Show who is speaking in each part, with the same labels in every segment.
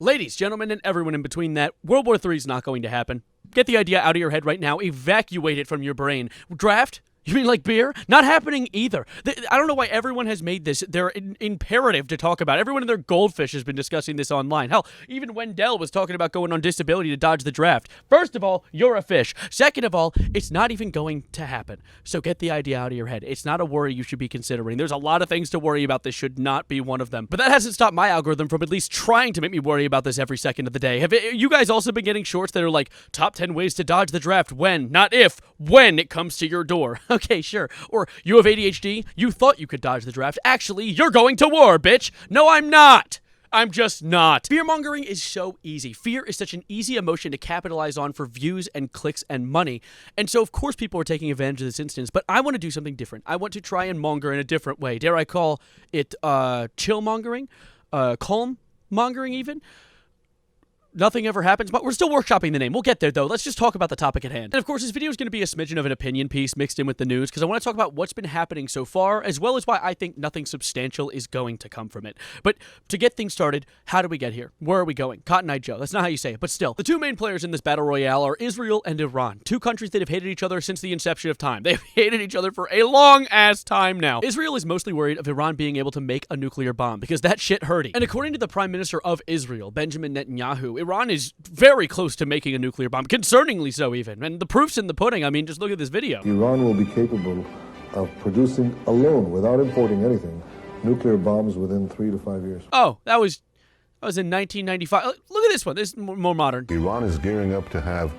Speaker 1: Ladies, gentlemen, and everyone in between that, World War III is not going to happen. Get the idea out of your head right now. Evacuate it from your brain. Draft? You mean like beer? Not happening either. I don't know why everyone has made this their imperative to talk about. Everyone and their goldfish has been discussing this online. Hell, even Wendell was talking about going on disability to dodge the draft. First of all, you're a fish. Second of all, it's not even going to happen. So get the idea out of your head. It's not a worry you should be considering. There's a lot of things to worry about. This should not be one of them. But that hasn't stopped my algorithm from at least trying to make me worry about this every second of the day. Have you guys also been getting shorts that are like, top 10 ways to dodge the draft when, not if, when it comes to your door? Okay, sure. Or you have ADHD? You thought you could dodge the draft. Actually, you're going to war, bitch. No, I'm not. I'm just not. Fear-mongering is so easy. Fear is such an easy emotion to capitalize on for views and clicks and money. And so, of course, people are taking advantage of this instance, but I want to do something different. I want to try and monger in a different way. Dare I call it chill-mongering? Calm-mongering even? Nothing ever happens, but we're still workshopping the name. We'll get there, though. Let's just talk about the topic at hand. And, of course, this video is going to be a smidgen of an opinion piece mixed in with the news, because I want to talk about what's been happening so far, as well as why I think nothing substantial is going to come from it. But to get things started, how do we get here? Where are we going? Cotton Eye Joe. That's not how you say it, but still. The two main players in this battle royale are Israel and Iran, two countries that have hated each other since the inception of time. They've hated each other for a long-ass time now. Israel is mostly worried of Iran being able to make a nuclear bomb, because that shit hurty. And according to the Prime Minister of Israel, Benjamin Netanyahu, Iran is very close to making a nuclear bomb, concerningly so even. And the proof's in the pudding. I mean, just look at this video.
Speaker 2: Iran will be capable of producing alone, without importing anything, nuclear bombs within 3 to 5 years.
Speaker 1: Oh, that was in 1995. Look at this one. This is more modern.
Speaker 2: Iran is gearing up to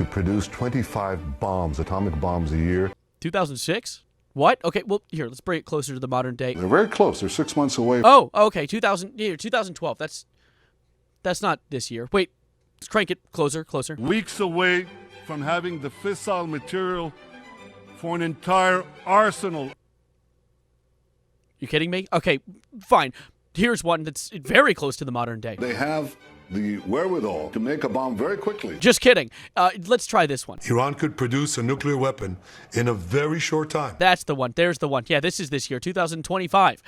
Speaker 2: produce 25 bombs, atomic bombs a year.
Speaker 1: 2006? What? Okay, well, here, let's bring it closer to the modern day.
Speaker 2: They're very close. They're 6 months away.
Speaker 1: Oh, okay, 2012. That's not this year. Wait. Let's crank it closer.
Speaker 3: Weeks away from having the fissile material for an entire arsenal.
Speaker 1: You kidding me? Okay, fine. Here's one that's very close to the modern day.
Speaker 2: They have the wherewithal to make a bomb very quickly.
Speaker 1: Just kidding. Let's try this one.
Speaker 4: Iran could produce a nuclear weapon in a very short time.
Speaker 1: That's the one. There's the one. Yeah, this is this year, 2025.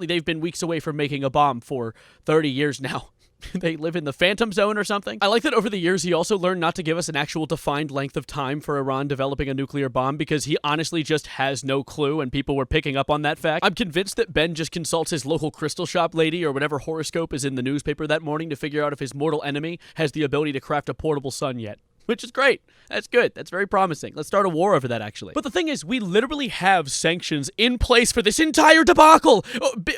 Speaker 1: They've been weeks away from making a bomb for 30 years now. They live in the Phantom Zone or something. I like that over the years he also learned not to give us an actual defined length of time for Iran developing a nuclear bomb, because he honestly just has no clue, and people were picking up on that fact. I'm convinced that Ben just consults his local crystal shop lady or whatever horoscope is in the newspaper that morning to figure out if his mortal enemy has the ability to craft a portable sun yet. Which is great. That's good. That's very promising. Let's start a war over that, actually. But the thing is, we literally have sanctions in place for this entire debacle.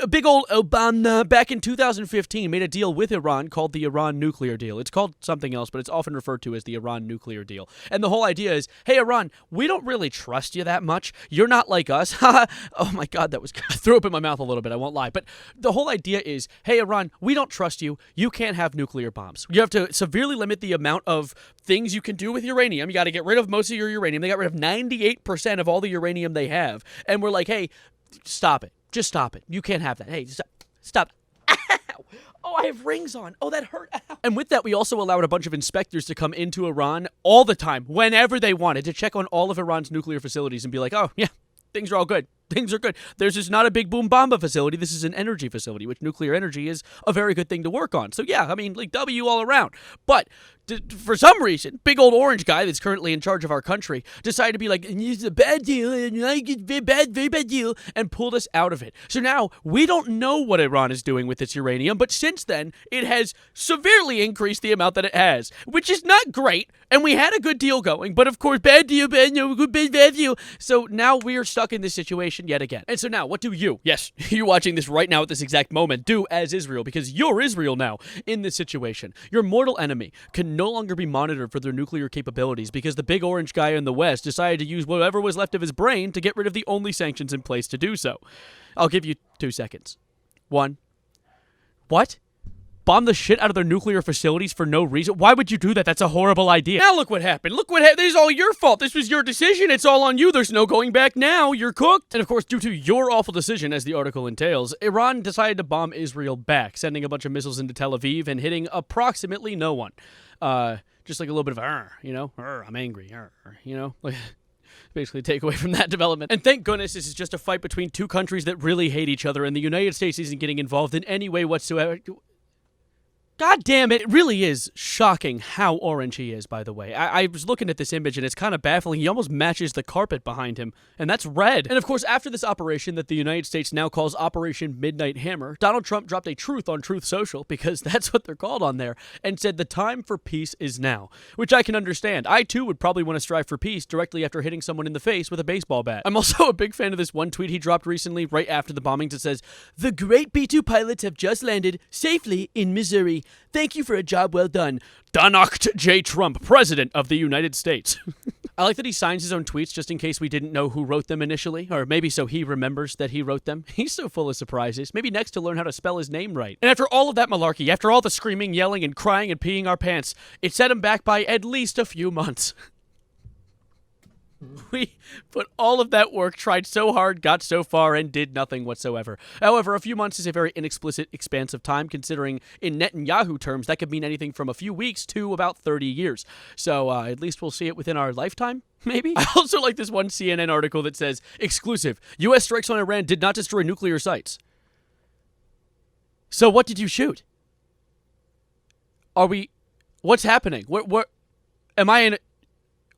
Speaker 1: Big old Obama, back in 2015, made a deal with Iran called the Iran nuclear deal. It's called something else, but it's often referred to as the Iran nuclear deal. And the whole idea is, hey, Iran, we don't really trust you that much. You're not like us. Oh my God, that was... I threw up in my mouth a little bit, I won't lie. But the whole idea is, hey, Iran, we don't trust you. You can't have nuclear bombs. You have to severely limit the amount of things you can do with uranium. You got to get rid of most of your uranium. They got rid of 98% of all the uranium they have. And we're like, hey, stop it. Just stop it. You can't have that. Hey, stop. Ow. Oh, I have rings on. Oh, that hurt. Ow. And with that, we also allowed a bunch of inspectors to come into Iran all the time, whenever they wanted, to check on all of Iran's nuclear facilities and be like, oh, yeah, things are all good. Things are good. There's just not a big boom bomba facility. This is an energy facility, which nuclear energy is a very good thing to work on. So yeah, I mean, like W all around. But for some reason, big old orange guy that's currently in charge of our country decided to be like, it's a bad deal, and like it's very bad deal, and pulled us out of it. So now we don't know what Iran is doing with its uranium, but since then, it has severely increased the amount that it has, which is not great. And we had a good deal going, but of course, bad deal, bad deal. So now we are stuck in this situation yet again. And so now, what do you, yes, you're watching this right now at this exact moment, do as Israel, because you're Israel now in this situation. Your mortal enemy can no longer be monitored for their nuclear capabilities because the big orange guy in the West decided to use whatever was left of his brain to get rid of the only sanctions in place to do so. I'll give you 2 seconds. 1. What? Bomb the shit out of their nuclear facilities for no reason? Why would you do that? That's a horrible idea. Now look what happened. Look what happened. This is all your fault. This was your decision. It's all on you. There's no going back now. You're cooked. And of course, due to your awful decision, as the article entails, Iran decided to bomb Israel back, sending a bunch of missiles into Tel Aviv and hitting approximately no one. Just like a little bit of, you know, I'm angry, you know, like... basically take away from that development. And thank goodness this is just a fight between two countries that really hate each other, and the United States isn't getting involved in any way whatsoever. God damn it. It really is shocking how orange he is, by the way. I was looking at this image and it's kind of baffling. He almost matches the carpet behind him, and that's red. And of course, after this operation that the United States now calls Operation Midnight Hammer, Donald Trump dropped a truth on Truth Social, because that's what they're called on there, and said the time for peace is now, which I can understand. I too would probably want to strive for peace directly after hitting someone in the face with a baseball bat. I'm also a big fan of this one tweet he dropped recently right after the bombings. It says, "The great B-2 pilots have just landed safely in Missouri. Thank you for a job well done. Donald J. Trump, President of the United States." I like that he signs his own tweets just in case we didn't know who wrote them initially, or maybe so he remembers that he wrote them. He's so full of surprises. Maybe next to learn how to spell his name right. And after all of that malarkey, after all the screaming, yelling, and crying and peeing our pants, it set him back by at least a few months. We put all of that work, tried so hard, got so far, and did nothing whatsoever. However, a few months is a very inexplicit expanse of time, considering in Netanyahu terms, that could mean anything from a few weeks to about 30 years. So at least we'll see it within our lifetime, maybe? I also like this one CNN article that says, exclusive, U.S. strikes on Iran did not destroy nuclear sites. So what did you shoot? What's happening? What am I in...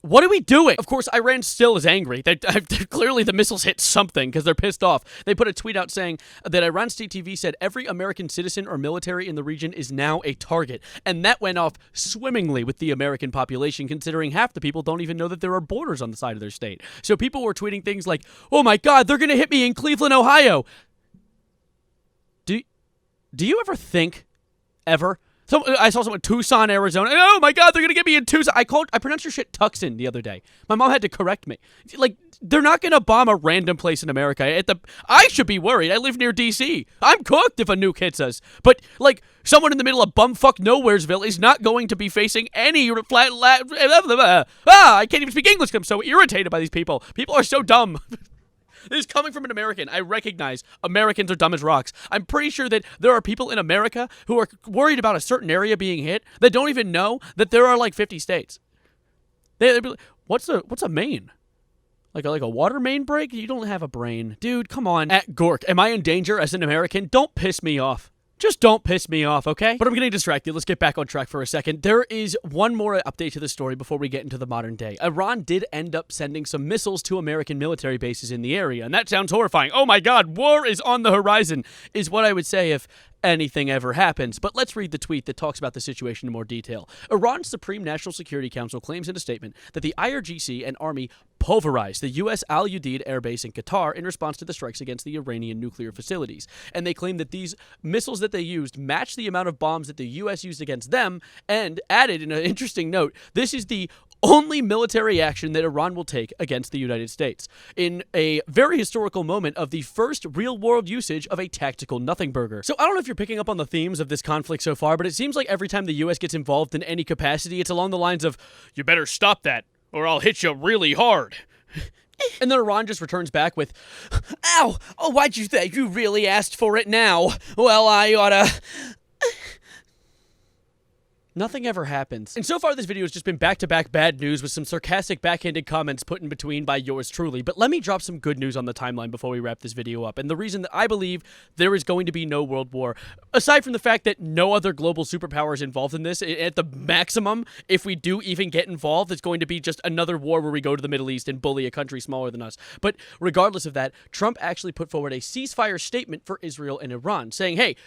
Speaker 1: What are we doing? Of course, Iran still is angry. Clearly, the missiles hit something because they're pissed off. They put a tweet out saying that Iran State TV said every American citizen or military in the region is now a target. And that went off swimmingly with the American population, considering half the people don't even know that there are borders on the side of their state. So people were tweeting things like, "Oh my God, they're going to hit me in Cleveland, Ohio." Do you ever think, ever? So I saw someone in Tucson, Arizona. Oh my God, they're gonna get me in Tucson. I pronounced your shit Tucson the other day. My mom had to correct me. Like, they're not gonna bomb a random place in America. I should be worried. I live near DC. I'm cooked if a nuke hits us. But like, someone in the middle of bumfuck Nowheresville is not going to be facing any I can't even speak English. I'm so irritated by these people. People are so dumb. This is coming from an American. I recognize Americans are dumb as rocks. I'm pretty sure that there are people in America who are worried about a certain area being hit that don't even know that there are like 50 states. They'd be like, what's a main? Like a water main break? You don't have a brain. Dude, come on. At Gork, am I in danger as an American? Don't piss me off. Just don't piss me off, okay? But I'm getting distracted. Let's get back on track for a second. There is one more update to the story before we get into the modern day. Iran did end up sending some missiles to American military bases in the area, and that sounds horrifying. Oh my God, war is on the horizon, is what I would say if anything ever happens. But let's read the tweet that talks about the situation in more detail. Iran's Supreme National Security Council claims in a statement that the IRGC and Army pulverized the U.S. Al Udeid Air Base in Qatar in response to the strikes against the Iranian nuclear facilities. And they claim that these missiles that they used match the amount of bombs that the U.S. used against them, and added in an interesting note, this is the only military action that Iran will take against the United States, in a very historical moment of the first real-world usage of a tactical nothing burger. So I don't know if you're picking up on the themes of this conflict so far, but it seems like every time the U.S. gets involved in any capacity, it's along the lines of, "You better stop that, or I'll hit you really hard." And then Iran just returns back with, "Ow! Oh, why'd you think you really asked for it now? Well, I oughta..." Nothing ever happens. And so far, this video has just been back-to-back bad news with some sarcastic backhanded comments put in between by yours truly. But let me drop some good news on the timeline before we wrap this video up. And the reason that I believe there is going to be no world war, aside from the fact that no other global superpower is involved in this, at the maximum, if we do even get involved, it's going to be just another war where we go to the Middle East and bully a country smaller than us. But regardless of that, Trump actually put forward a ceasefire statement for Israel and Iran, saying, hey,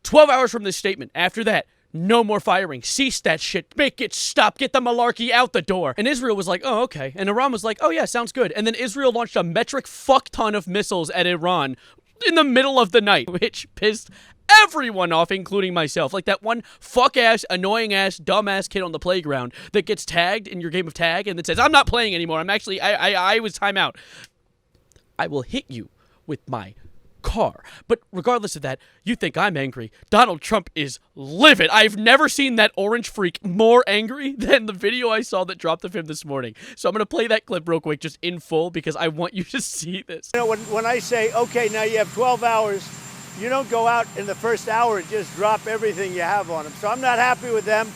Speaker 1: 12 hours from this statement, after that, no more firing. Cease that shit. Make it stop. Get the malarkey out the door. And Israel was like, oh, okay. And Iran was like, oh, yeah, sounds good. And then Israel launched a metric fuck ton of missiles at Iran in the middle of the night, which pissed everyone off, including myself. Like that one fuck-ass, annoying-ass, dumb-ass kid on the playground that gets tagged in your game of tag and that says, I'm not playing anymore. I'm actually, I was timeout. I will hit you with my car. But regardless of that, you think I'm angry. Donald Trump is livid. I've never seen that orange freak more angry than the video I saw that dropped of him this morning. So I'm going to play that clip real quick, just in full, because I want you to see this.
Speaker 5: You know, when I say, okay, now you have 12 hours, you don't go out in the first hour and just drop everything you have on them. So I'm not happy with them.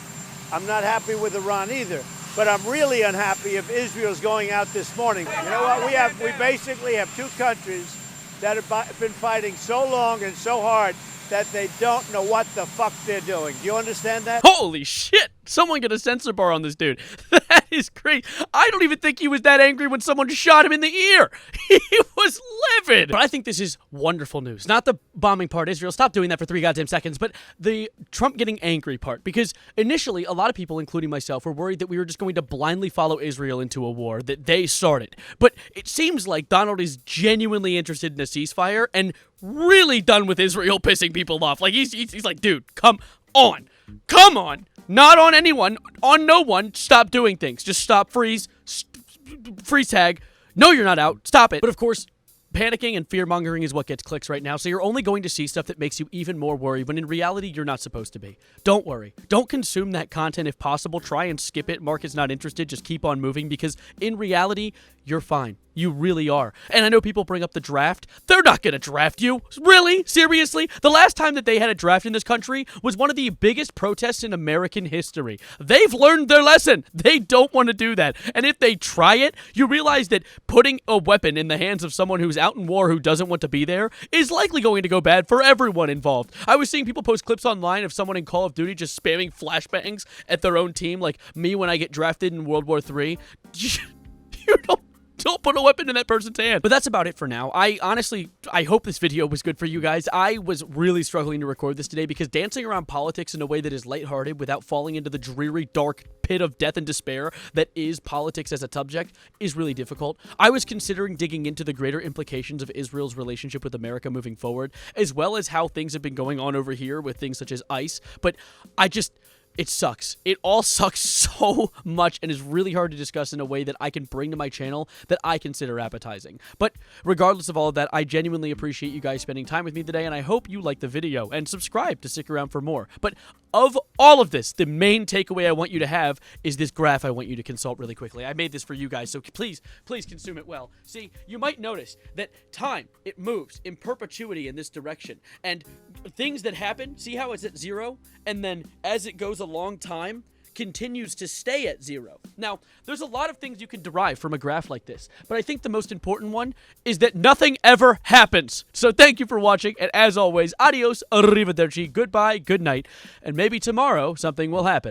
Speaker 5: I'm not happy with Iran either. But I'm really unhappy if Israel's going out this morning. You know what? We basically have two countries that have been fighting so long and so hard that they don't know what the fuck they're doing. Do you understand that?
Speaker 1: Holy shit! Someone get a censor bar on this dude. That is great. I don't even think he was that angry when someone shot him in the ear. He was livid. But I think this is wonderful news. Not the bombing part, Israel. Stop doing that for 3 goddamn seconds. But the Trump getting angry part. Because initially, a lot of people, including myself, were worried that we were just going to blindly follow Israel into a war that they started. But it seems like Donald is genuinely interested in a ceasefire and really done with Israel pissing people off. Like, he's like, dude, come on. Come on. Not on anyone. On no one. Stop doing things. Just stop, freeze, freeze tag. No, you're not out. Stop it. But of course, panicking and fear-mongering is what gets clicks right now, so you're only going to see stuff that makes you even more worried when in reality you're not supposed to be. Don't worry. Don't consume that content if possible. Try and skip it. Mark is not interested. Just keep on moving because in reality, you're fine. You really are. And I know people bring up the draft. They're not going to draft you. Really? Seriously? The last time that they had a draft in this country was one of the biggest protests in American history. They've learned their lesson. They don't want to do that. And if they try it, you realize that putting a weapon in the hands of someone who's out in war who doesn't want to be there is likely going to go bad for everyone involved. I was seeing people post clips online of someone in Call of Duty just spamming flashbangs at their own team, like me when I get drafted in World War III. You don't put a weapon in that person's hand. But that's about it for now. I hope this video was good for you guys. I was really struggling to record this today because dancing around politics in a way that is lighthearted without falling into the dreary, dark pit of death and despair that is politics as a subject is really difficult. I was considering digging into the greater implications of Israel's relationship with America moving forward, as well as how things have been going on over here with things such as ICE, but it sucks. It all sucks so much and is really hard to discuss in a way that I can bring to my channel that I consider appetizing. But regardless of all of that, I genuinely appreciate you guys spending time with me today, and I hope you like the video and subscribe to stick around for more. But of all of this, the main takeaway I want you to have is this graph I want you to consult really quickly. I made this for you guys, so please consume it well. See, you might notice that time, it moves in perpetuity in this direction. And things that happen, see how it's at 0? And then as it goes a long time, continues to stay at 0. Now, there's a lot of things you can derive from a graph like this, but I think the most important one is that nothing ever happens. So thank you for watching, and as always, adios, arrivederci, goodbye, good night, and maybe tomorrow something will happen.